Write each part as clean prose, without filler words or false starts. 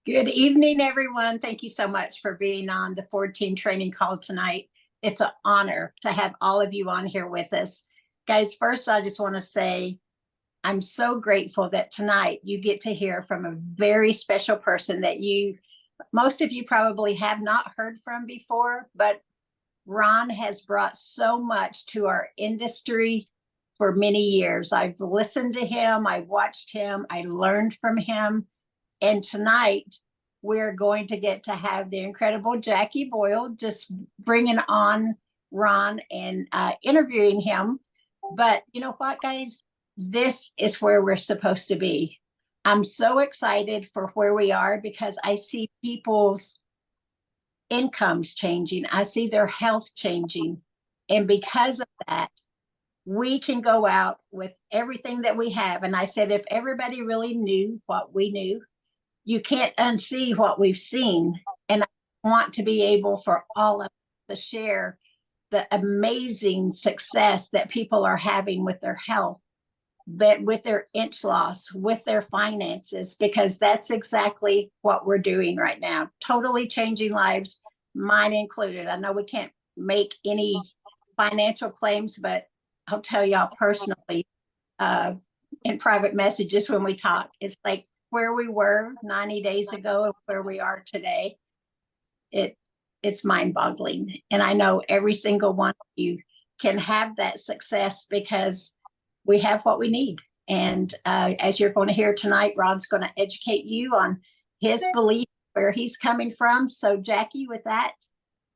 Good evening, everyone. Thank you so much for being on the Ford Team Training Call tonight. It's an honor to have all of you on here with us. Guys, first, I just want to say I'm so grateful that tonight you get to hear from a very special person that most of you probably have not heard from before, but Ron has brought so much to our industry for many years. I've listened to him, I watched him, I learned from him. And tonight, we're going to get to have the incredible Jackie Boyle just bringing on Ron and interviewing him. But you know what, guys? This is where we're supposed to be. I'm so excited for where we are because I see people's incomes changing. I see their health changing. And because of that, we can go out with everything that we have. And I said, if everybody really knew what we knew, you can't unsee what we've seen. And I want to be able for all of us to share the amazing success that people are having with their health, but with their inch loss, with their finances, because that's exactly what we're doing right now. Totally changing lives, mine included. I know we can't make any financial claims, but I'll tell y'all personally, in private messages when we talk, it's like where we were 90 days ago and where we are today. It's mind-boggling. And I know every single one of you can have that success because we have what we need. And as you're going to hear tonight, Ron's going to educate you on his belief, where he's coming from. So Jackie, with that,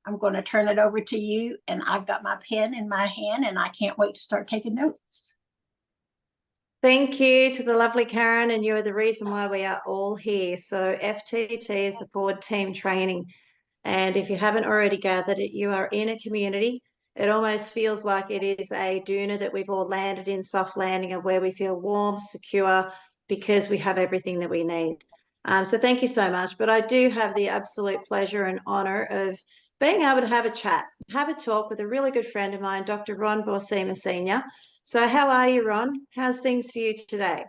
I'm going to turn it over to you. And I've got my pen in my hand and I can't wait to start taking notes. Thank you to the lovely Karen, and you are the reason why we are all here. So FTT is the Ford Team Training. And if you haven't already gathered it, you are in a community. It almost feels like it is a doona that we've all landed in, soft landing, of where we feel warm, secure, because we have everything that we need. So thank you so much. But I do have the absolute pleasure and honor of being able to have a chat, have a talk with a really good friend of mine, Dr. Boersema Snr. So how are you, Ron? How's things for you today?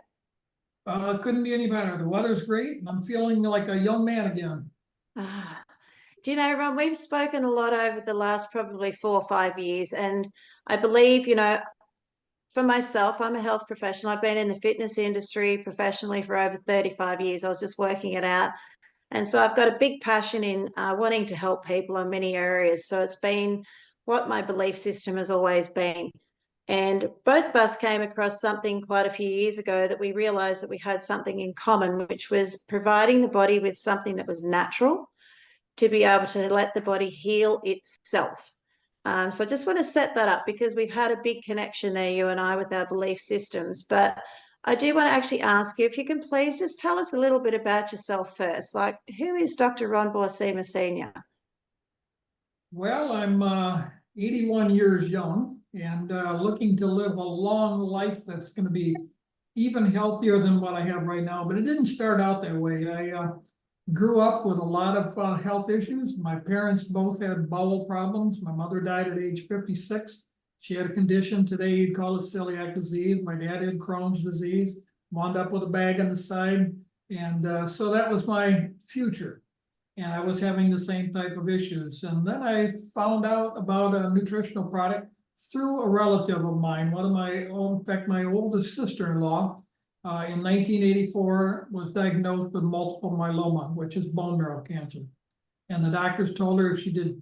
Couldn't be any better. The weather's great, and I'm feeling like a young man again. Do you know, Ron, we've spoken a lot over the last probably 4 or 5 years, and I believe, for myself, I'm a health professional. I've been in the fitness industry professionally for over 35 years. I was just working it out. And so I've got a big passion in wanting to help people in many areas. So it's been what my belief system has always been. And both of us came across something quite a few years ago that we realized that we had something in common, which was providing the body with something that was natural to be able to let the body heal itself. So I just want to set that up because we've had a big connection there, you and I, with our belief systems. But I do want to actually ask you if you can please just tell us a little bit about yourself first. Like, who is Dr. Ron Boersema Sr.? Well, I'm 81 years young and looking to live a long life that's going to be even healthier than what I have right now. But it didn't start out that way. I grew up with a lot of health issues. My parents both had bowel problems. My mother died at age 56. She had a condition today you'd call it celiac disease. My dad had Crohn's disease, wound up with a bag on the side. And so that was my future. And I was having the same type of issues. And then I found out about a nutritional product through a relative of mine, in fact, my oldest sister-in-law, in 1984 was diagnosed with multiple myeloma, which is bone marrow cancer. And the doctors told her if she did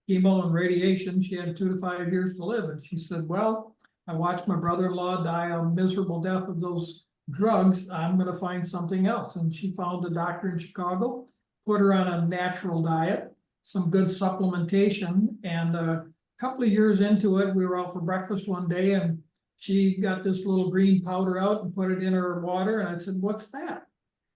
chemo and radiation, she had 2 to 5 years to live. And she said, well, I watched my brother-in-law die a miserable death of those drugs. I'm going to find something else. And she found a doctor in Chicago, put her on a natural diet, some good supplementation. And a couple of years into it, we were out for breakfast one day and she got this little green powder out and put it in her water. And I said, what's that?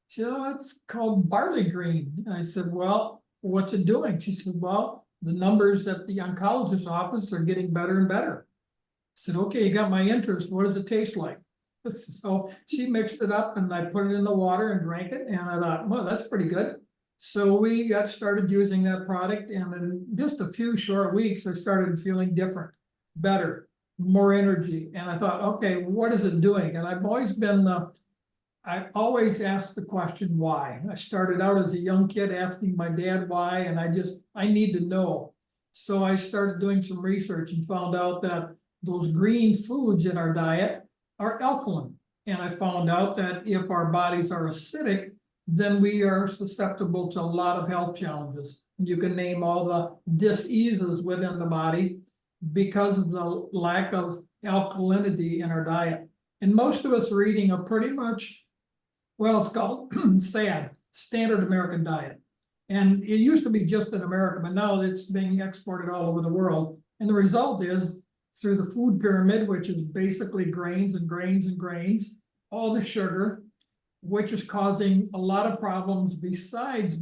She said, oh, it's called barley green. And I said, well, what's it doing? She said, well, the numbers at the oncologist's office are getting better and better. I said, okay, you got my interest. What does it taste like? So she mixed it up and I put it in the water and drank it. And I thought, well, that's pretty good. So we got started using that product. And in just a few short weeks, I started feeling different, better, more energy. And I thought, okay, what is it doing? And I've always been I always ask the question, why? I started out as a young kid asking my dad why, and I need to know. So I started doing some research and found out that those green foods in our diet are alkaline. And I found out that if our bodies are acidic, then we are susceptible to a lot of health challenges. You can name all the diseases within the body because of the lack of alkalinity in our diet. And most of us are eating a pretty much, well, it's called SAD, Standard American Diet. And it used to be just in America, but now it's being exported all over the world. And the result is through the food pyramid, which is basically grains and grains and grains, all the sugar, which is causing a lot of problems besides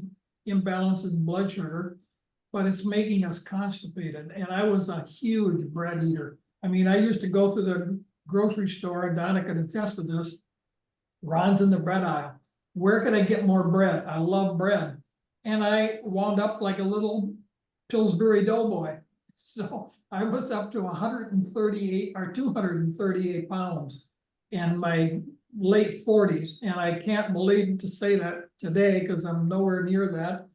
imbalances in blood sugar, but it's making us constipated. And I was a huge bread eater. I mean, I used to go through the grocery store, and Donna could attest to this. Ron's in the bread aisle. Where can I get more bread? I love bread. And I wound up like a little Pillsbury Doughboy. So I was up to 138 or 238 pounds in my late 40s. And I can't believe to say that today because I'm nowhere near that.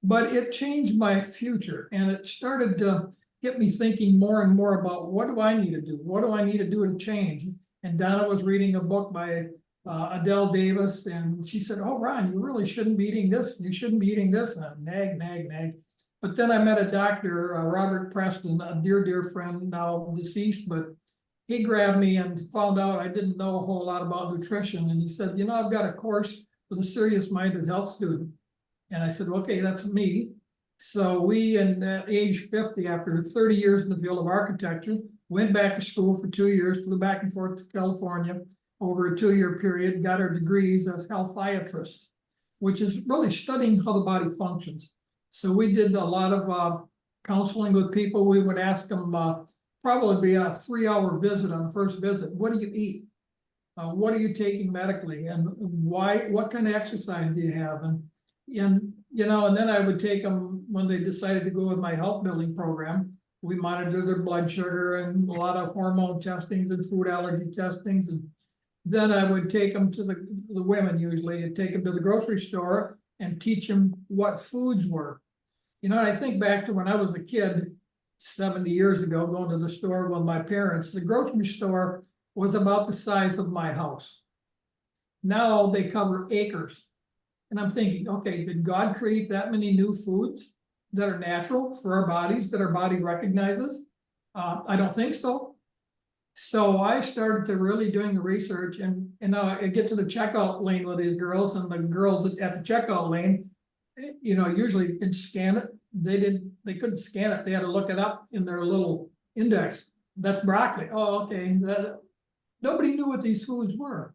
But it changed my future. And it started to get me thinking more and more about, what do I need to do? What do I need to do to change? And Donna was reading a book by Adele Davis, and she said, oh, Ron, you really shouldn't be eating this. You shouldn't be eating this. And nag. But then I met a doctor, Robert Preston, a dear friend, now deceased, but he grabbed me and found out I didn't know a whole lot about nutrition. And he said, you know, I've got a course for the serious-minded health student. And I said, okay, that's me. So we, at age 50, after 30 years in the field of architecture, went back to school for 2 years, flew back and forth to California over a 2-year period, got our degrees as healthiatrists, which is really studying how the body functions. So we did a lot of counseling with people. We would ask them, probably be a 3-hour visit on the first visit. What do you eat? What are you taking medically? And why? What kind of exercise do you have? And you know, and then I would take them when they decided to go with my health building program. We monitor their blood sugar and a lot of hormone testings and food allergy testings. And then I would take them to the women usually, and take them to the grocery store and teach them what foods were. You know, I think back to when I was a kid 70 years ago, going to the store with my parents. The grocery store was about the size of my house. Now they cover acres. And I'm thinking, okay, did God create that many new foods that are natural for our bodies, that our body recognizes? I don't think so. So I started to really doing the research, and I get to the checkout lane with these girls, and the girls at the checkout lane, you know, usually could scan it. They couldn't scan it. They had to look it up in their little index. That's broccoli. Oh, okay. Nobody knew what these foods were.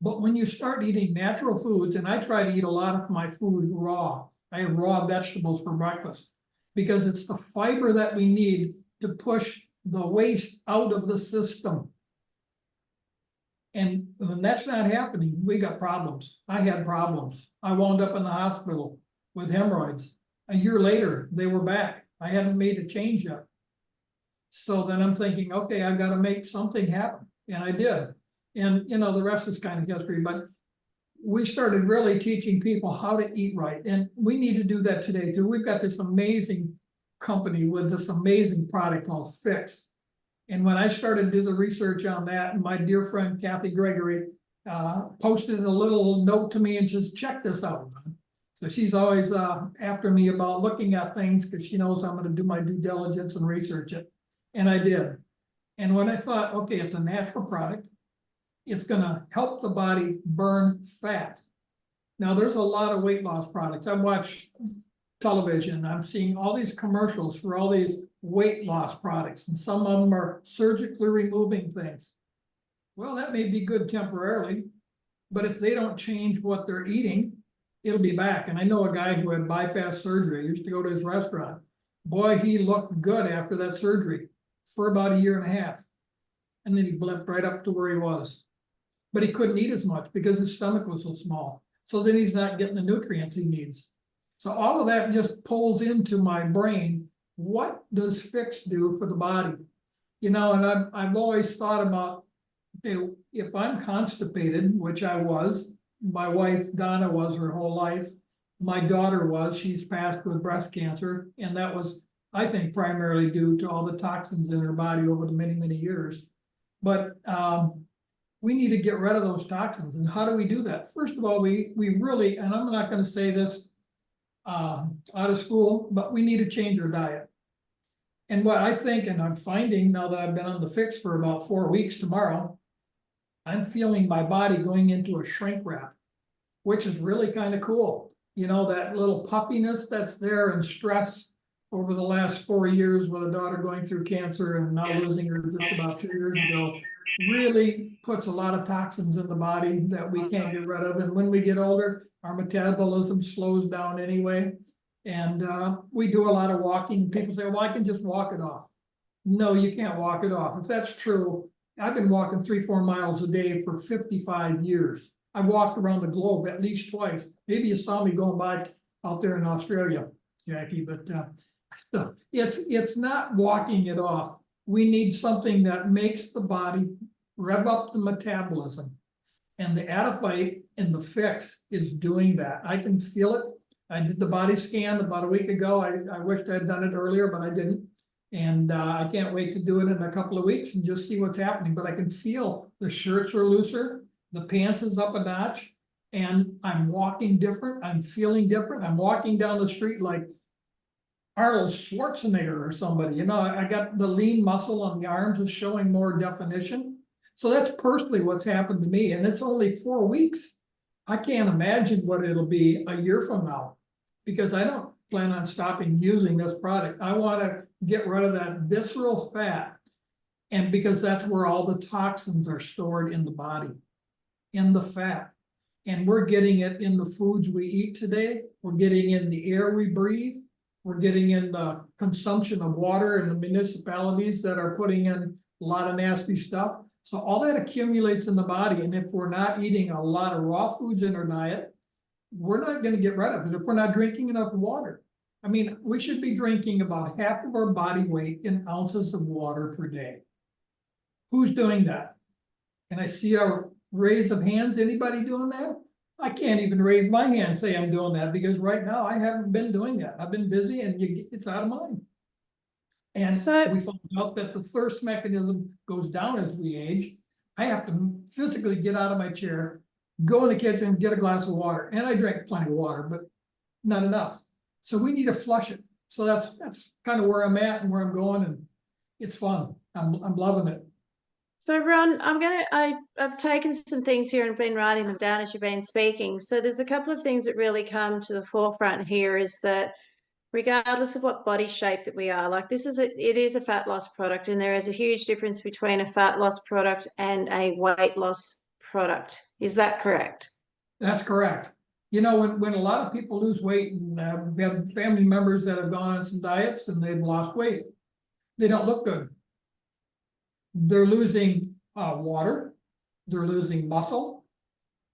But when you start eating natural foods, and I try to eat a lot of my food raw. I have raw vegetables for breakfast because it's the fiber that we need to push the waste out of the system. And when that's not happening, we got problems. I had problems. I wound up in the hospital with hemorrhoids. A year later, they were back. I hadn't made a change yet. So then I'm thinking, okay, I've got to make something happen. And I did. And, you know, the rest is kind of history, but we started really teaching people how to eat right. And we need to do that today too. We've got this amazing company with this amazing product called Phix. And when I started to do the research on that, and my dear friend Kathy Gregory posted a little note to me and says, check this out. So she's always after me about looking at things because she knows I'm going to do my due diligence and research it. And I did. And when I thought, okay, it's a natural product, it's going to help the body burn fat. Now, there's a lot of weight loss products. I watch television. I'm seeing all these commercials for all these weight loss products, and some of them are surgically removing things. Well, that may be good temporarily, but if they don't change what they're eating, it'll be back. And I know a guy who had bypass surgery. I used to go to his restaurant. Boy, he looked good after that surgery for about 1.5 years. And then he blipped right up to where he was. But he couldn't eat as much because his stomach was so small. So then he's not getting the nutrients he needs. So all of that just pulls into my brain. What does Phix do for the body? You know, and I've always thought about if I'm constipated, which I was, my wife Donna was her whole life, my daughter was, she's passed with breast cancer, and that was, I think, primarily due to all the toxins in her body over the many, many years. But we need to get rid of those toxins. And how do we do that? First of all, we really, and I'm not going to say this out of school, but we need to change our diet. And what I think, and I'm finding now that I've been on the Phix for about 4 weeks tomorrow, I'm feeling my body going into a shrink wrap, which is really kind of cool. You know, that little puffiness that's there and stress over the last 4 years with a daughter going through cancer and now losing her just about 2 years ago, really puts a lot of toxins in the body that we can't get rid of. And when we get older, our metabolism slows down anyway. And we do a lot of walking. People say, well, I can just walk it off. No, you can't walk it off. If that's true, I've been walking 3-4 miles a day for 55 years. I walked around the globe at least twice. Maybe you saw me going by out there in Australia, Jackie, but so it's not walking it off. We need something that makes the body rev up the metabolism. And the Adafite and the Phix is doing that. I can feel it. I did the body scan about a week ago. I wished I had done it earlier, but I didn't. And I can't wait to do it in a couple of weeks and just see what's happening. But I can feel the shirts are looser, the pants is up a notch, and I'm walking different. I'm feeling different. I'm walking down the street like Arnold Schwarzenegger or somebody. You know, I got the lean muscle on the arms is showing more definition. So that's personally what's happened to me. And it's only 4 weeks. I can't imagine what it'll be a year from now, because I don't plan on stopping using this product. I want to get rid of that visceral fat. And because that's where all the toxins are stored in the body, in the fat. And we're getting it in the foods we eat today. We're getting in the air we breathe. We're getting in the consumption of water in the municipalities that are putting in a lot of nasty stuff. So all that accumulates in the body. And if we're not eating a lot of raw foods in our diet, we're not going to get rid of it if we're not drinking enough water. I mean, we should be drinking about half of our body weight in ounces of water per day. Who's doing that? And I see a raise of hands. Anybody doing that? I can't even raise my hand and say I'm doing that, because right now I haven't been doing that. I've been busy and it's out of mind. And So- we found out that the thirst mechanism goes down as we age. I have to physically get out of my chair, go in the kitchen, get a glass of water. And I drink plenty of water, but not enough. So we need to flush it. So that's kind of where I'm at and where I'm going, and it's fun. I'm loving it. So Ron, I've taken some things here and been writing them down as you've been speaking. So there's a couple of things that really come to the forefront here, is that regardless of what body shape that we are, like it is a fat loss product, and there is a huge difference between a fat loss product and a weight loss product. Is that correct? That's correct. You know, when a lot of people lose weight, and we have family members that have gone on some diets and they've lost weight, they don't look good. They're losing water, they're losing muscle,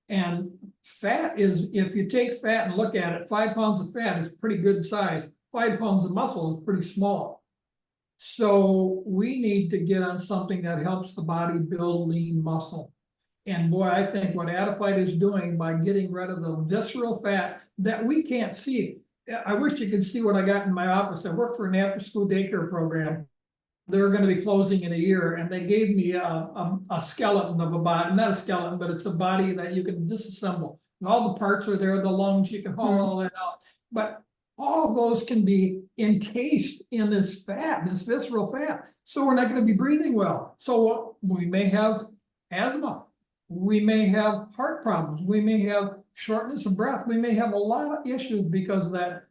and fat is, if you take fat and look at it, 5 pounds of fat is pretty good size. 5 pounds of muscle is pretty small. So we need to get on something that helps the body build lean muscle. And boy, I think what Adafite is doing by getting rid of the visceral fat that we can't see. I wish you could see what I got in my office. I work for an after-school daycare program. They're going to be closing in a year, and they gave me a skeleton of a body, not a skeleton, but it's a body that you can disassemble. And all the parts are there, the lungs, you can haul all that out. But all of those can be encased in this fat, this visceral fat. So we're not going to be breathing well. So we may have asthma. We may have heart problems. We may have shortness of breath. We may have a lot of issues because of that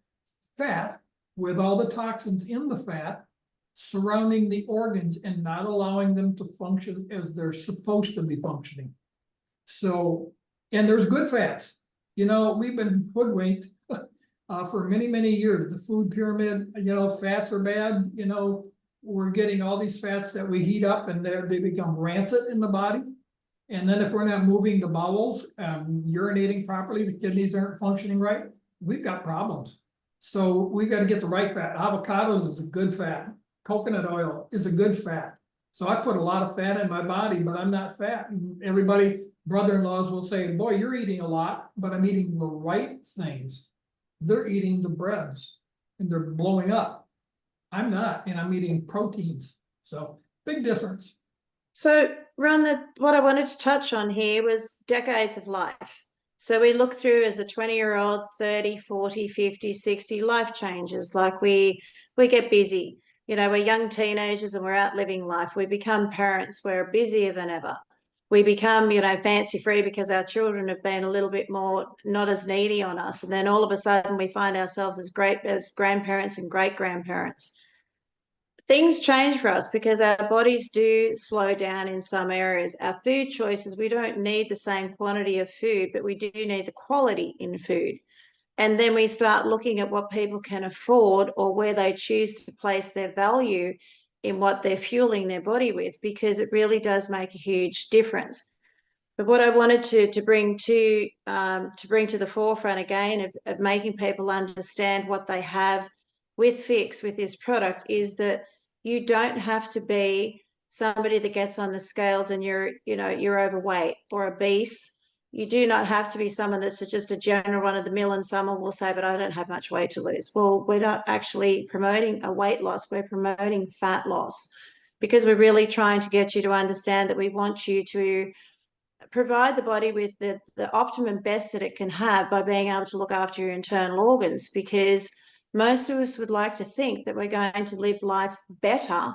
fat, with all the toxins in the fat surrounding the organs and not allowing them to function as they're supposed to be functioning. So, and there's good fats. You know, we've been hoodwinked for many, many years. The food pyramid, you know, fats are bad. You know, we're getting all these fats that we heat up and they become rancid in the body. And then if we're not moving the bowels, urinating properly, the kidneys aren't functioning right, we've got problems. So we've got to get the right fat. Avocados is a good fat. Coconut oil is a good fat. So I put a lot of fat in my body, but I'm not fat. And everybody, brother-in-laws will say, boy, you're eating a lot, but I'm eating the right things. They're eating the breads and they're blowing up. I'm not, and I'm eating proteins. So big difference. So, Ron, what I wanted to touch on here was decades of life. So we look through as a 20-year-old, 30, 40, 50, 60, life changes. Like we get busy. You know, we're young teenagers and we're out living life. We become parents. We're busier than ever. We become, you know, fancy free because our children have been a little bit more not as needy on us. And then all of a sudden we find ourselves as grandparents and great grandparents. Things change for us because our bodies do slow down in some areas. Our food choices, we don't need the same quantity of food, but we do need the quality in food. And then we start looking at what people can afford or where they choose to place their value in what they're fueling their body with, because it really does make a huge difference. But what I wanted to bring to the forefront again of making people understand what they have with Phix, with this product, is that you don't have to be somebody that gets on the scales and you're overweight or obese. You do not have to be someone that's just a general run of the mill, and someone will say, but I don't have much weight to lose. Well, we're not actually promoting a weight loss, we're promoting fat loss, because we're really trying to get you to understand that we want you to provide the body with the optimum best that it can have by being able to look after your internal organs, because most of us would like to think that we're going to live life better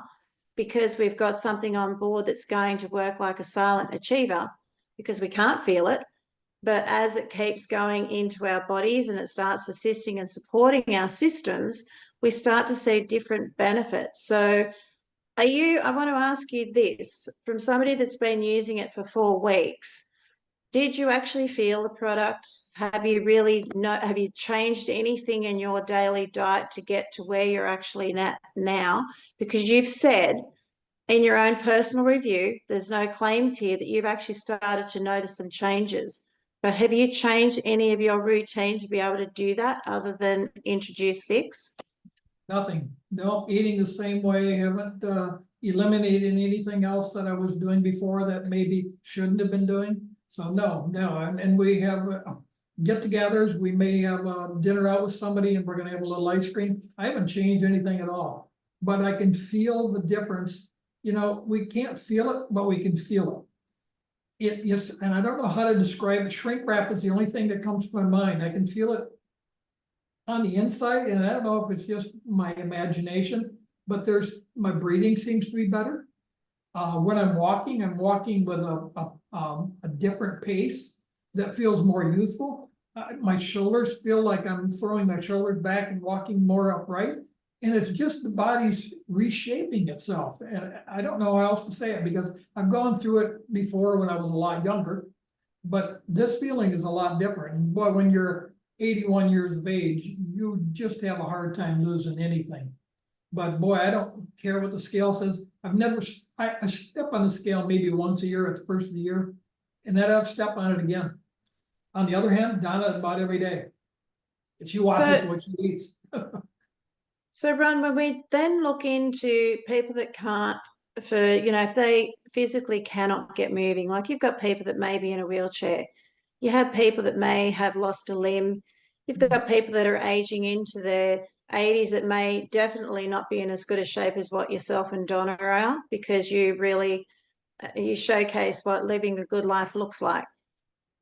because we've got something on board that's going to work like a silent achiever, because we can't feel it. But as it keeps going into our bodies and it starts assisting and supporting our systems, we start to see different benefits. So I want to ask you this, from somebody that's been using it for 4 weeks, did you actually feel the product? Have you changed anything in your daily diet to get to where you're actually at now? Because you've said in your own personal review, there's no claims here, that you've actually started to notice some changes. But have you changed any of your routine to be able to do that other than introduce Phix? Nothing. No, eating the same way. Haven't eliminated anything else that I was doing before that maybe shouldn't have been doing. So no. And we have get-togethers. We may have dinner out with somebody and we're going to have a little ice cream. I haven't changed anything at all, but I can feel the difference. You know, we can't feel it, but we can feel it. It's, and I don't know how to describe it. Shrink wrap is the only thing that comes to my mind. I can feel it on the inside, and I don't know if it's just my imagination, but my breathing seems to be better. When I'm walking with a different pace that feels more youthful. My shoulders feel like I'm throwing my shoulders back and walking more upright. And it's just the body's reshaping itself. And I don't know how else to say it, because I've gone through it before when I was a lot younger, but this feeling is a lot different. And boy, when you're 81 years of age, you just have a hard time losing anything. But boy, I don't care what the scale says. I step on the scale maybe once a year at the first of the year, and then I'll step on it again. On the other hand, Donna, about every day. She watches what she eats. So, Ron, when we then look into people that can't, if they physically cannot get moving, like you've got people that may be in a wheelchair, you have people that may have lost a limb, you've got people that are aging into their 80s that may definitely not be in as good a shape as what yourself and Donna are, because you showcase what living a good life looks like.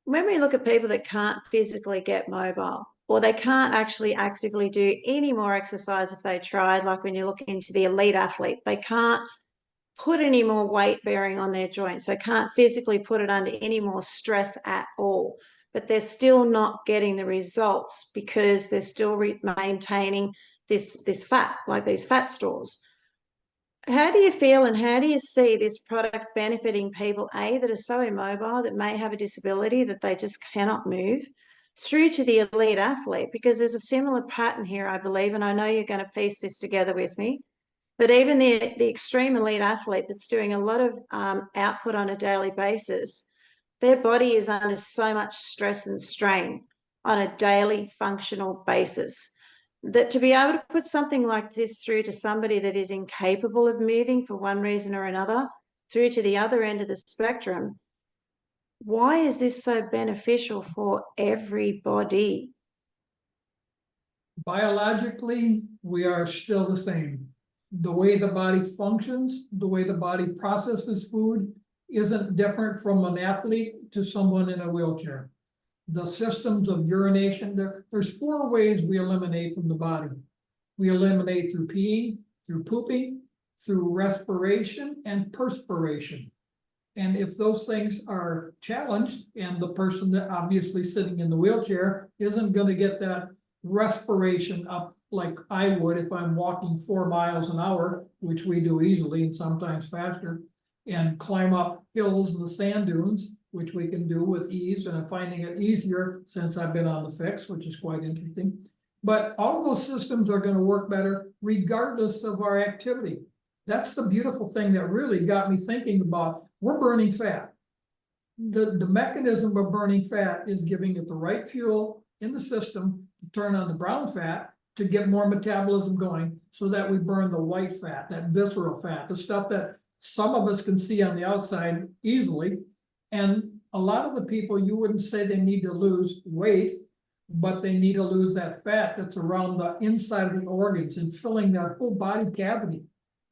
When we look at people that can't physically get mobile, or they can't actually actively do any more exercise if they tried, like when you look into the elite athlete, they can't put any more weight bearing on their joints. They can't physically put it under any more stress at all, but they're still not getting the results because they're still maintaining this fat, like these fat stores. How do you feel and how do you see this product benefiting people, A, that are so immobile, that may have a disability, that they just cannot move, through to the elite athlete? Because there's a similar pattern here, I believe, and I know you're going to piece this together with me, that even the extreme elite athlete that's doing a lot of output on a daily basis, their body is under so much stress and strain on a daily functional basis. that to be able to put something like this through to somebody that is incapable of moving for one reason or another, through to the other end of the spectrum, why is this so beneficial for everybody? Biologically, we are still the same. The way the body functions, the way the body processes food isn't different from an athlete to someone in a wheelchair. The systems of urination, there's 4 ways we eliminate from the body. We eliminate through peeing, through pooping, through respiration, and perspiration. And if those things are challenged, and the person that obviously sitting in the wheelchair isn't going to get that respiration up like I would if I'm walking 4 miles an hour, which we do easily and sometimes faster, and climb up hills in the sand dunes, which we can do with ease, and I'm finding it easier since I've been on the Phix, which is quite interesting. But all of those systems are going to work better regardless of our activity. That's the beautiful thing that really got me thinking about, we're burning fat. The mechanism of burning fat is giving it the right fuel in the system to turn on the brown fat to get more metabolism going so that we burn the white fat, that visceral fat, the stuff that some of us can see on the outside easily. And a lot of the people, you wouldn't say they need to lose weight, but they need to lose that fat that's around the inside of the organs and filling that whole body cavity.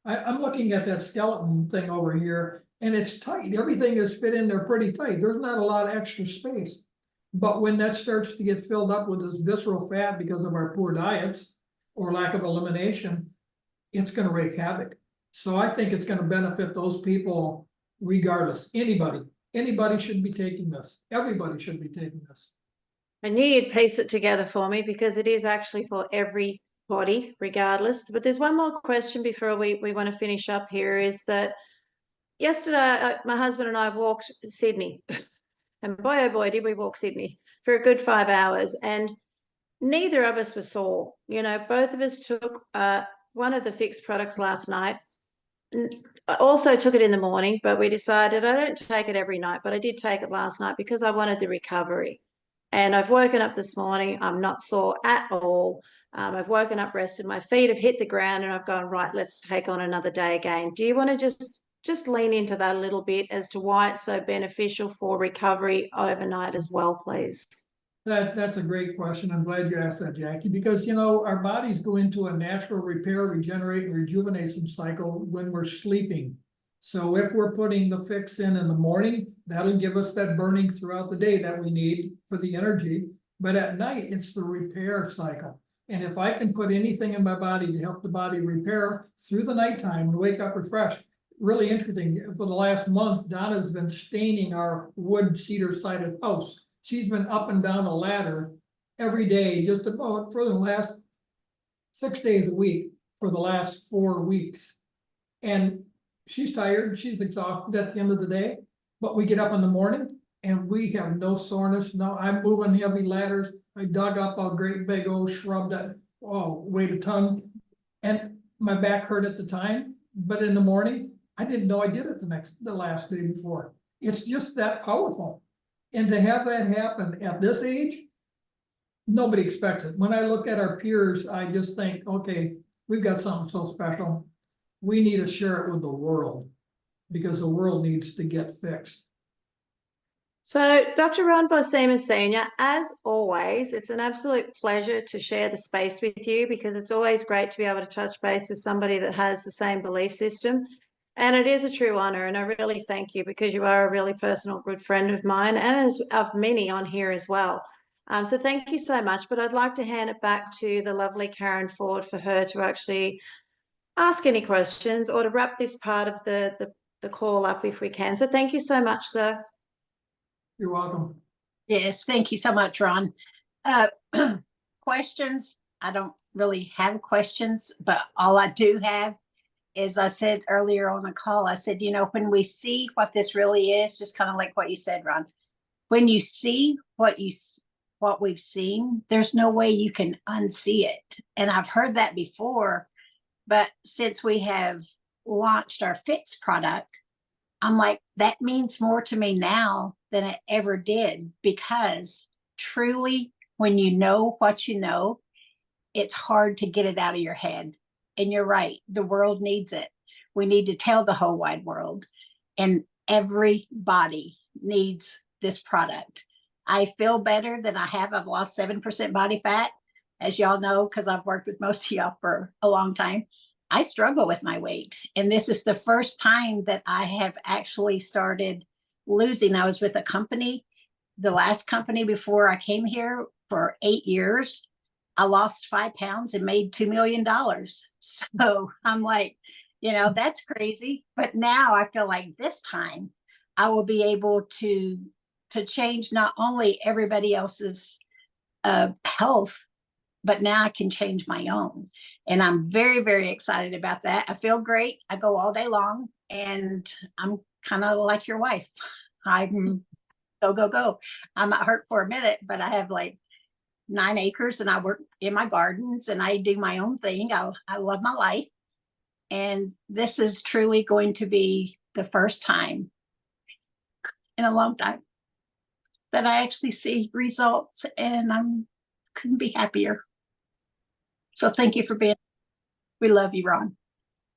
I'm looking at that skeleton thing over here, and it's tight. Everything is fit in there pretty tight. There's not a lot of extra space. But when that starts to get filled up with this visceral fat because of our poor diets or lack of elimination, it's going to wreak havoc. So I think it's going to benefit those people regardless. Anybody should be taking this. Everybody should be taking this. I knew you'd piece it together for me because it is actually for everybody, regardless. But there's one more question before we want to finish up here, is that yesterday my husband and I walked Sydney. And boy, oh boy, did we walk Sydney for a good 5 hours. And neither of us were sore. You know, both of us took one of the Phix products last night. I also took it in the morning, but we decided I don't take it every night, but I did take it last night because I wanted the recovery. And I've woken up this morning, I'm not sore at all. I've woken up, rested, my feet have hit the ground, and I've gone, right, let's take on another day again. Do you want to just lean into that a little bit as to why it's so beneficial for recovery overnight as well, please? That's a great question. I'm glad you asked that, Jackie, because, you know, our bodies go into a natural repair, regenerate, and rejuvenation cycle when we're sleeping. So if we're putting the Phix in the morning, that'll give us that burning throughout the day that we need for the energy. But at night, it's the repair cycle. And if I can put anything in my body to help the body repair through the nighttime and wake up refreshed, really interesting. For the last month, Donna's been staining our wood cedar sided house. She's been up and down a ladder every day, just about for the last 6 days a week for the last 4 weeks. And she's tired, she's exhausted at the end of the day, but we get up in the morning and we have no soreness. No, I'm moving heavy ladders. I dug up a great big old shrub that weighed a ton, and my back hurt at the time, but in the morning, I didn't know I did it the last day before. It's just that powerful. And to have that happen at this age, nobody expects it. When I look at our peers, I just think, okay, we've got something so special. We need to share it with the world because the world needs to get fixed. So, Dr. Ron Boersema Sr., as always, it's an absolute pleasure to share the space with you because it's always great to be able to touch base with somebody that has the same belief system. And it is a true honor, and I really thank you because you are a really personal good friend of mine and as of many on here as well. So thank you so much, but I'd like to hand it back to the lovely Karen Ford for her to actually ask any questions or to wrap this part of the call up if we can. So thank you so much, sir. You're welcome. Yes, thank you so much, Ron. Questions? I don't really have questions, but all I do have is, I said earlier on the call, I said, you know, when we see what this really is, just kind of like what you said, Ron, when you see what we've seen, there's no way you can unsee it. And I've heard that before, but since we have launched our Phix product, I'm like, that means more to me now than it ever did, because truly, when you know what you know, it's hard to get it out of your head. And you're right, the world needs it. We need to tell the whole wide world, and everybody needs this product. I feel better than I have. I've lost 7% body fat, as y'all know, because I've worked with most of y'all for a long time. I struggle with my weight, and this is the first time that I have actually started losing. I was with a company, the last company before I came here, for 8 years. I lost 5 pounds and made $2 million. So I'm like, that's crazy. But now I feel like this time I will be able to change not only everybody else's health, but now I can change my own. And I'm very, very excited about that. I feel great. I go all day long, and I'm kind of like your wife. I'm go, go, go. I might hurt for a minute, but I have like 9 acres, and I work in my gardens, and I do my own thing. I love my life. And this is truly going to be the first time in a long time that I actually see results, and couldn't be happier. So thank you for being, we love you, Ron.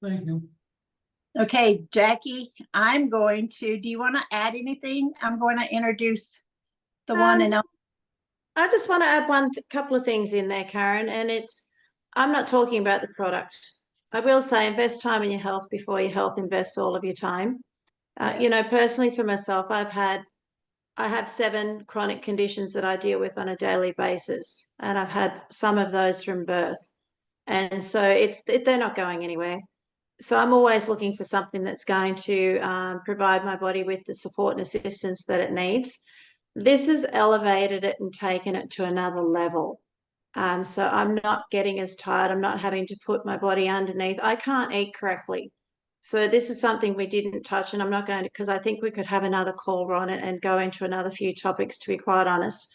Thank you. Okay, Jackie, do you want to add anything? I'm going to introduce the one and only. I just want to add couple of things in there, Karen, and I'm not talking about the product. I will say invest time in your health before your health invests all of your time. Personally for myself, I have 7 chronic conditions that I deal with on a daily basis, and I've had some of those from birth. And so they're not going anywhere. So I'm always looking for something that's going to provide my body with the support and assistance that it needs. This has elevated it and taken it to another level. So I'm not getting as tired. I'm not having to put my body underneath. I can't eat correctly. So this is something we didn't touch, and I'm not going to, because I think we could have another call on it and go into another few topics, to be quite honest.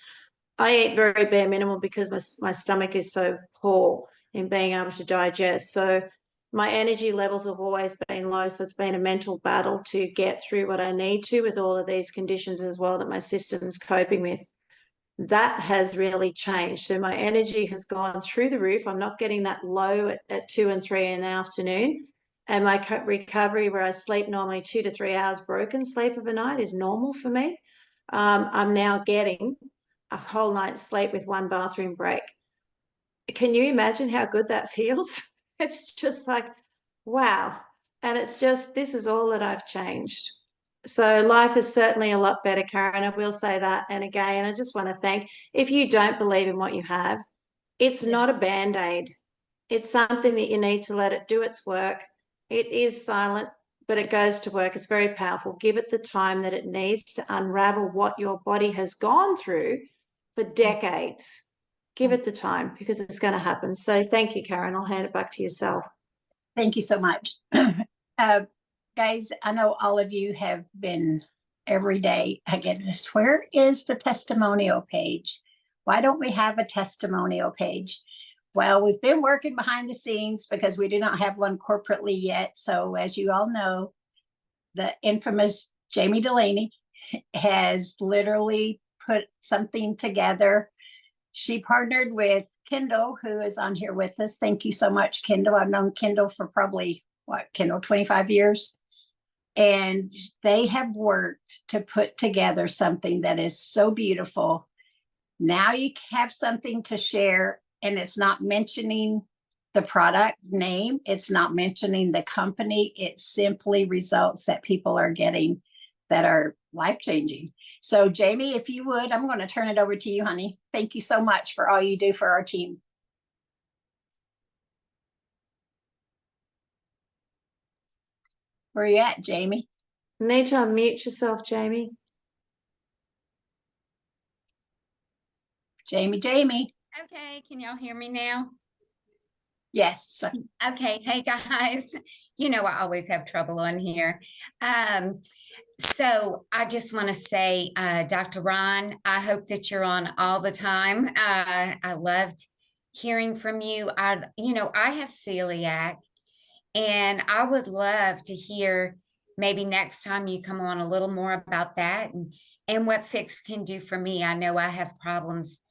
I eat very bare minimum because my stomach is so poor in being able to digest. So my energy levels have always been low. So it's been a mental battle to get through what I need to with all of these conditions as well that my system's coping with. That has really changed. So my energy has gone through the roof. I'm not getting that low at 2 and 3 in the afternoon. And my recovery, where I sleep normally 2 to 3 hours broken sleep of a night, is normal for me. I'm now getting a whole night's sleep with 1 bathroom break. Can you imagine how good that feels? It's just like, wow. And it's just, this is all that I've changed. So life is certainly a lot better, Karen. I will say that. And again, I just want to thank, if you don't believe in what you have, it's not a Band-Aid. It's something that you need to let it do its work. It is silent, but it goes to work. It's very powerful. Give it the time that it needs to unravel what your body has gone through for decades. Give it the time, because it's going to happen. So thank you, Karen. I'll hand it back to yourself. Thank you so much. Guys, I know all of you have been every day. I get this. Where is the testimonial page? Why don't we have a testimonial page? Well, we've been working behind the scenes because we do not have one corporately yet. So as you all know, the infamous Jamie Delaney has literally put something together. She partnered with Kendall, who is on here with us. Thank you so much, Kendall. I've known Kendall for probably, Kendall, 25 years. And they have worked to put together something that is so beautiful. Now you have something to share, and it's not mentioning the product name. It's not mentioning the company. It's simply results that people are getting that are life-changing. So Jamie, if you would, I'm going to turn it over to you, honey. Thank you so much for all you do for our team. Where are you at, Jamie? Need to unmute yourself, Jamie. Jamie. Okay, can y'all hear me now? Yes. Okay, hey guys. I always have trouble on here. So I just want to say, Dr. Ron, I hope that you're on all the time. I loved hearing from you. I have celiac, and I would love to hear maybe next time you come on a little more about that and what Phix can do for me. I know I have problems.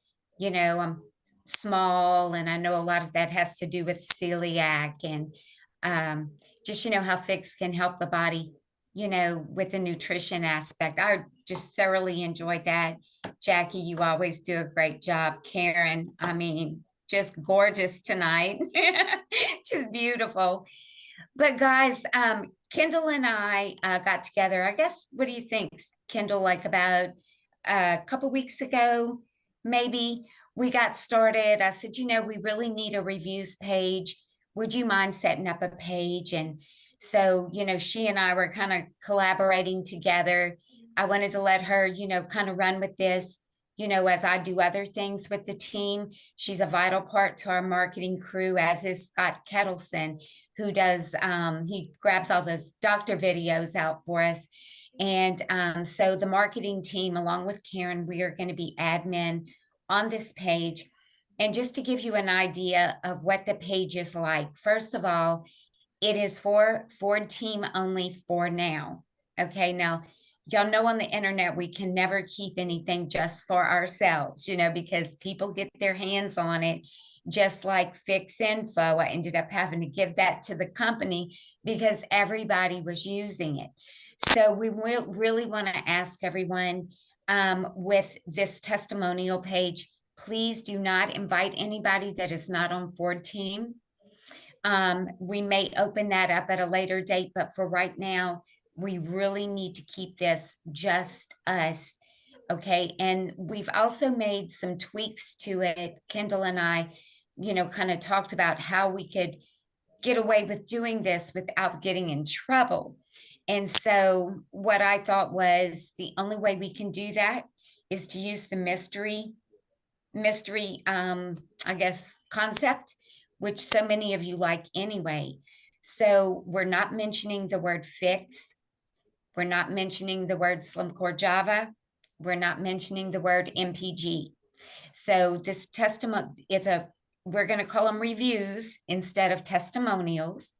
I'm small, and I know a lot of that has to do with celiac and just, how Phix can help the body, with the nutrition aspect. I just thoroughly enjoyed that. Jackie, you always do a great job. Karen, I mean, just gorgeous tonight. Just beautiful. But guys, Kendall and I got together, I guess, what do you think, Kendall, like about a couple weeks ago, maybe? We got started. I said, we really need a reviews page. Would you mind setting up a page? And so, she and I were kind of collaborating together. I wanted to let her, kind of run with this, as I do other things with the team. She's a vital part to our marketing crew, as is Scott Kettleson, who does, he grabs all those doctor videos out for us. And so the marketing team, along with Karen, we are going to be admin on this page. And just to give you an idea of what the page is like, first of all, it is for Ford team only for now. Okay, now, y'all know on the internet, we can never keep anything just for ourselves, because people get their hands on it. Just like Phix info, I ended up having to give that to the company because everybody was using it. So we will really want to ask everyone with this testimonial page, please do not invite anybody that is not on Ford team. We may open that up at a later date, but for right now, we really need to keep this just us. Okay. And we've also made some tweaks to it. Kendall and I, kind of talked about how we could get away with doing this without getting in trouble. And so what I thought was the only way we can do that is to use the mystery, I guess, concept, which so many of you like anyway. So we're not mentioning the word Phix. We're not mentioning the word Slim Core Java. We're not mentioning the word MPG. So this we're going to call them reviews instead of testimonials.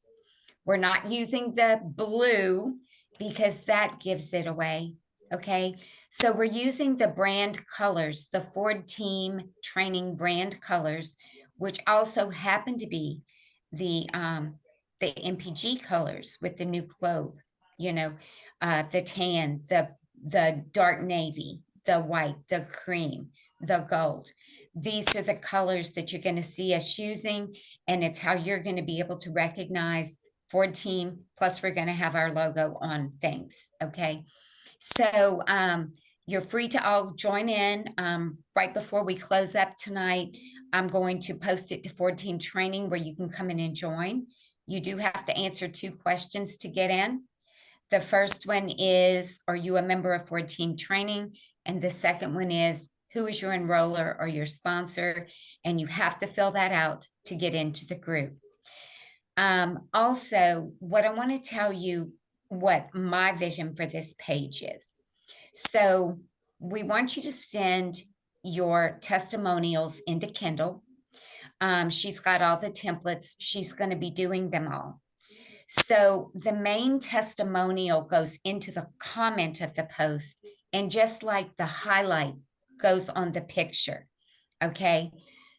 We're not using the blue because that gives it away. Okay. So we're using the brand colors, the Ford team training brand colors, which also happen to be the MPG colors with the new globe, the tan, the dark navy, the white, the cream, the gold. These are the colors that you're going to see us using, and it's how you're going to be able to recognize Ford team. Plus, we're going to have our logo on things. Okay. So you're free to all join in right before we close up tonight. I'm going to post it to Ford team training where you can come in and join. You do have to answer 2 questions to get in. The first one is, are you a member of Ford team training? And the second one is, who is your enroller or your sponsor? And you have to fill that out to get into the group. Also, what I want to tell you what my vision for this page is. So we want you to send your testimonials into Kendall. She's got all the templates. She's going to be doing them all. So the main testimonial goes into the comment of the post, and just like the highlight goes on the picture. Okay.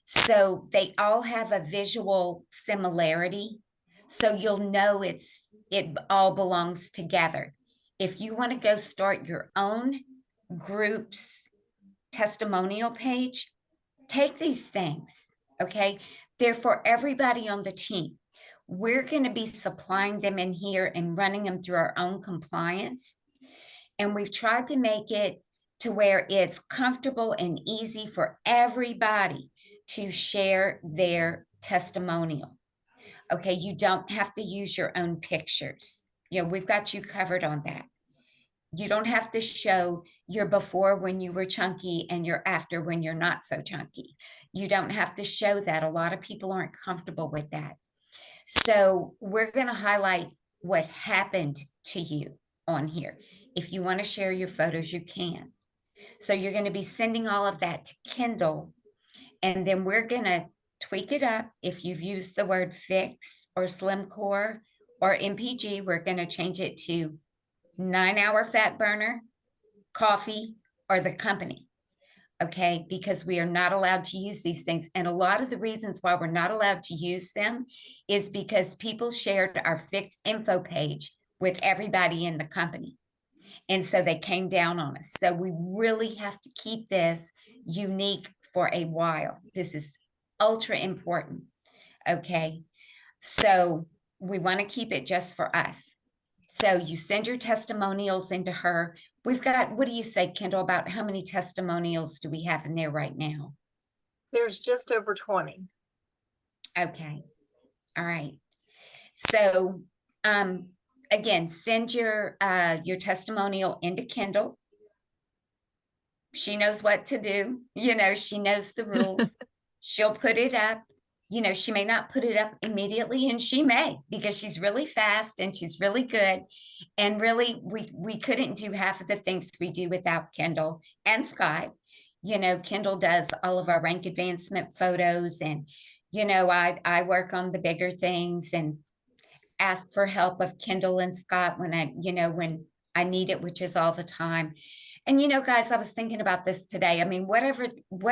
So they all have a visual similarity. So you'll know it all belongs together. If you want to go start your own group's testimonial page, take these things. Okay. They're for everybody on the team. We're going to be supplying them in here and running them through our own compliance. And we've tried to make it to where it's comfortable and easy for everybody to share their testimonial. Okay, you don't have to use your own pictures. We've got you covered on that. You don't have to show your before when you were chunky and your after when you're not so chunky. You don't have to show that. A lot of people aren't comfortable with that. So we're going to highlight what happened to you on here. If you want to share your photos, you can. So you're going to be sending all of that to Kendall, and then we're going to tweak it up. If you've used the word Phix or Slim Core or MPG, we're going to change it to 9-hour fat burner, coffee, or the company. okay? Because we are not allowed to use these things. And a lot of the reasons why we're not allowed to use them is because people shared our Phix info page with everybody in the company. And so they came down on us. So we really have to keep this unique for a while. This is ultra important, okay? So we want to keep it just for us. So you send your testimonials into her. We've got, what do you say, Kendall, about how many testimonials do we have in there right now? There's just over 20. Okay. All right. So, again, send your testimonial into Kendall. She knows what to do. You know, she knows the rules. She'll put it up. You know, she may not put it up immediately, and she may, because she's really fast and she's really good. And really, we couldn't do half of the things we do without Kendall and Scott. You know, Kendall does all of our rank advancement photos, and, you know, I work on the bigger things and ask for help of Kendall and Scott when when I need it, which is all the time. And, you know, guys, I was thinking about this today. I mean, what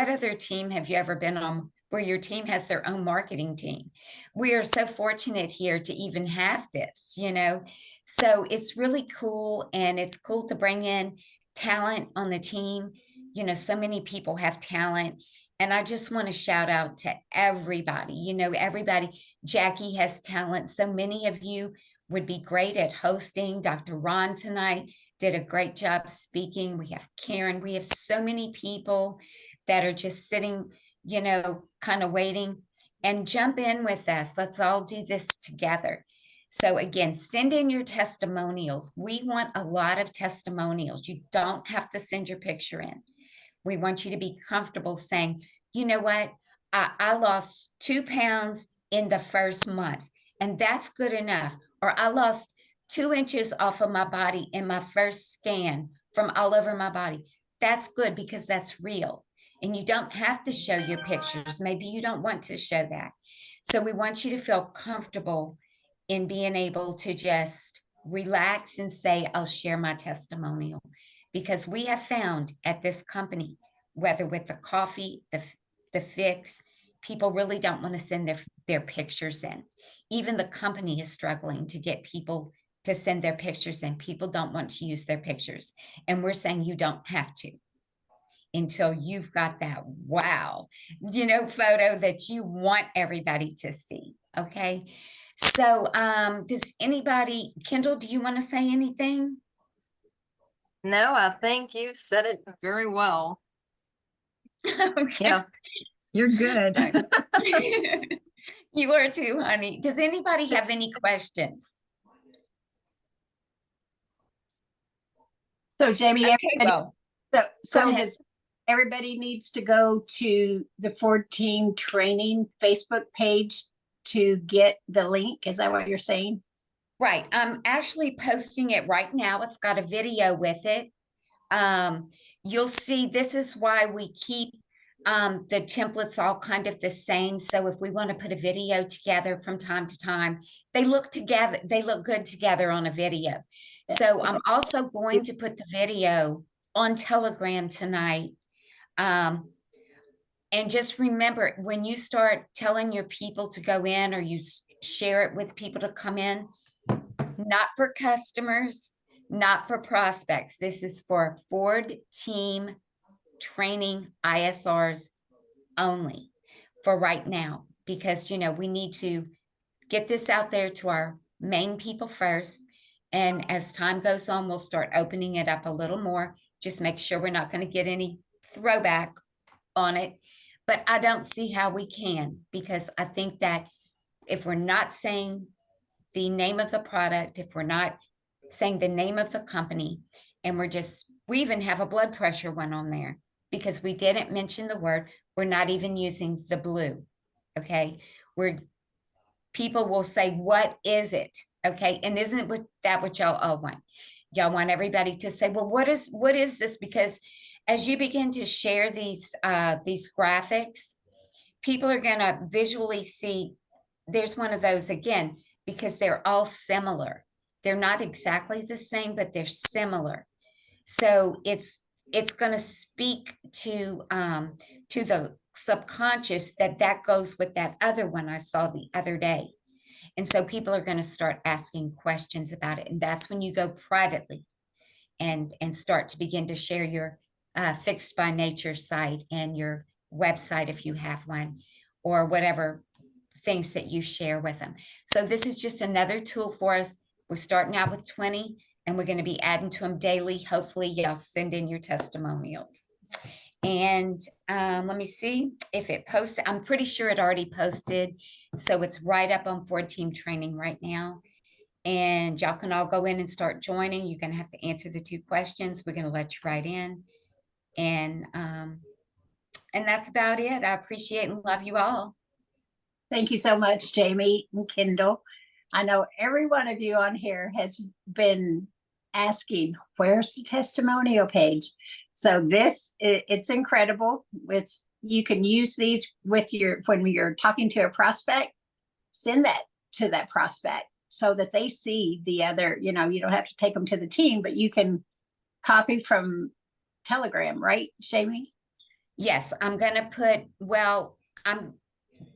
other team have you ever been on where your team has their own marketing team? We are so fortunate here to even have this, you know? So it's really cool. And it's cool to bring in talent on the team. You know, so many people have talent. And I just want to shout out to everybody, you know, everybody. Jackie has talent. So many of you would be great at hosting. Dr. Ron tonight did a great job speaking. We have Karen. We have so many people that are just sitting, you know, kind of waiting. And jump in with us. Let's all do this together. So again, send in your testimonials. We want a lot of testimonials. You don't have to send your picture in. We want you to be comfortable saying, you know what, I lost 2 pounds in the first month, and that's good enough. Or I lost 2 inches off of my body in my first scan from all over my body. That's good, because that's real. And you don't have to show your pictures. Maybe you don't want to show that. So we want you to feel comfortable in being able to just relax and say, I'll share my testimonial. Because we have found at this company, whether with the coffee, the Phix, people really don't want to send their pictures in. Even the company is struggling to get people to send their pictures in. People don't want to use their pictures. And we're saying you don't have to until you've got that wow, you know, photo that you want everybody to see. Okay. So does anybody, Kendall, do you want to say anything? No, I think you said it very well. Okay. Yeah, you're good. You are too, honey. Does anybody have any questions? So Jamie, Okay, everybody, well, so ahead. does everybody needs to go to the 14 training Facebook page to get the link? Is that what you're saying? right. I'm actually posting it right now. It's got a video with it. You'll see this is why we keep the templates all kind of the same. So if we want to put a video together from time to time, they look together, they look good together on a video. So I'm also going to put the video on Telegram tonight. And just remember, when you start telling your people to go in, or you share it with people to come in, not for customers, not for prospects. This is for Ford team training ISRs only for right now, because, you know, we need to get this out there to our main people first. And as time goes on, we'll start opening it up a little more. Just make sure we're not going to get any throwback on it. But I don't see how we can, because I think that if we're not saying the name of the product, if we're not saying the name of the company, and we even have a blood pressure one on there because we didn't mention the word. We're not even using the blue. Okay. People will say, what is it? Okay. And isn't that what y'all all want? Y'all want everybody to say, well, what is this? Because as you begin to share these graphics, people are going to visually see. There's one of those again, because they're all similar. They're not exactly the same, but they're similar. So it's it's going to speak to the subconscious that goes with that other one I saw the other day. And so people are going to start asking questions about it. And that's when you go privately and start to begin to share your Fixed by Nature site and your website if you have one, or whatever things that you share with them. So this is just another tool for us. We're starting out with 20 and we're going to be adding to them daily. Hopefully y'all send in your testimonials. And let me see if it posted. I'm pretty sure it already posted. So it's right up on 4-team training right now. And y'all can all go in and start joining. You're going to have to answer the 2 questions. We're going to let you right in. And that's about it. I appreciate and love you all. Thank you so much, Jamie and Kendall. I know every one of you on here has been asking, where's the testimonial page? So it's incredible. You can use these with when you're talking to a prospect, send that to that prospect so that they see the other, you don't have to take them to the team, but you can copy from Telegram, right, Jamie? Yes, I'm going to put,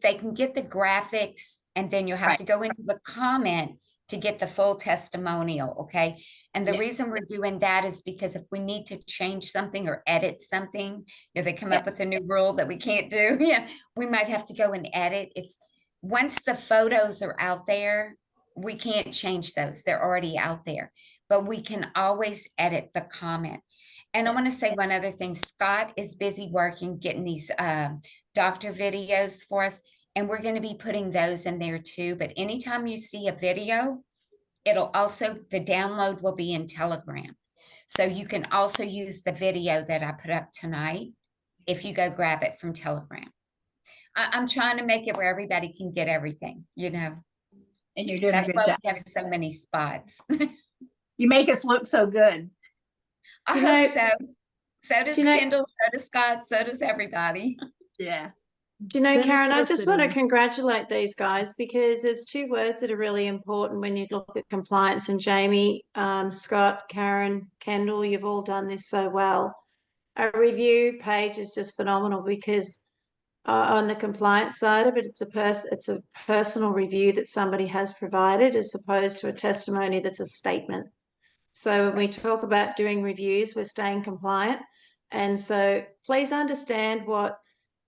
they can get the graphics and then you'll have to go into the comment to get the full testimonial. Okay. And the reason we're doing that is because if we need to change something or edit something, they come up with a new rule that we can't do. Yeah. We might have to go and edit. Once the photos are out there, we can't change those. They're already out there, but we can always edit the comment. And I want to say one other thing. Scott is busy working, getting these doctor videos for us, and we're going to be putting those in there too. But anytime you see a video, the download will be in Telegram. So you can also use the video that I put up tonight if you go grab it from Telegram. I'm trying to make it where everybody can get everything, And you're doing that's a good why job. we have so many spots. You make us look so good. I hope so. So does Kendall, so does Scott, so does everybody. Yeah. Do you know, Karen, I just want to congratulate these guys because there's 2 words that are really important when you look at compliance. And Jamie, Scott, Karen, Kendall, you've all done this so well. A review page is just phenomenal because on the compliance side of it, it's a personal review that somebody has provided as opposed to a testimony that's a statement. So when we talk about doing reviews, we're staying compliant. And so please understand what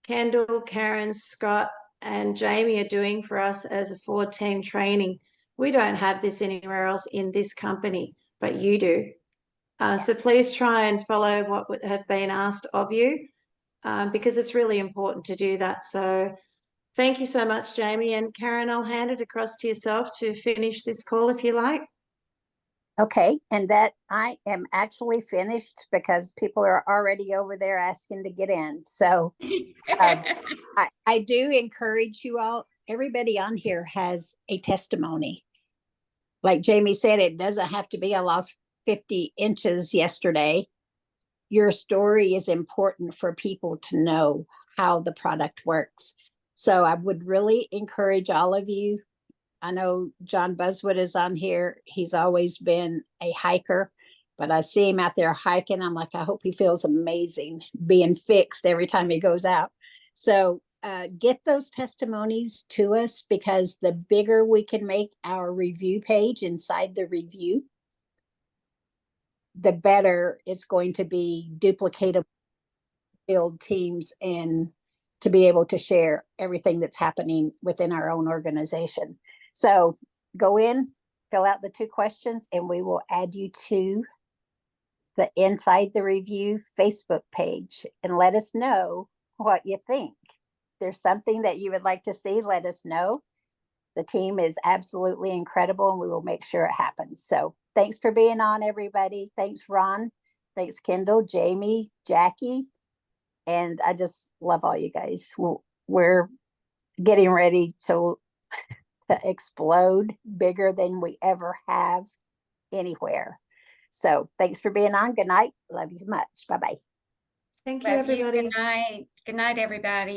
Kendall, Karen, Scott, and Jamie are doing for us as a 4-team training. We don't have this anywhere else in this company, but you do. So please try and follow what would have been asked of you because it's really important to do that. So thank you so much, Jamie. And Karen, I'll hand it across to yourself to finish this call if you like. Okay, and that I am actually finished because people are already over there asking to get in. So I do encourage you all. Everybody on here has a testimony. Like Jamie said, it doesn't have to be I lost 50 inches yesterday. Your story is important for people to know how the product works. So I would really encourage all of you. I know John Buswood is on here. He's always been a hiker, but I see him out there hiking. I'm like, I hope he feels amazing being fixed every time he goes out. So get those testimonies to us because the bigger we can make our review page inside the review, the better it's going to be duplicatable, build teams, and to be able to share everything that's happening within our own organization. So go in, fill out the 2 questions, and we will add you to the Inside the Review Facebook page and let us know what you think. If there's something that you would like to see, let us know. The team is absolutely incredible and we will make sure it happens. So thanks for being on, everybody. Thanks, Ron. Thanks, Kendall, Jamie, Jackie. And I just love all you guys. We're getting ready to explode bigger than we ever have anywhere. So thanks for being on. Good night. Love you much. Bye-bye. Thank you, Love everybody. you. Good night. Good night, everybody.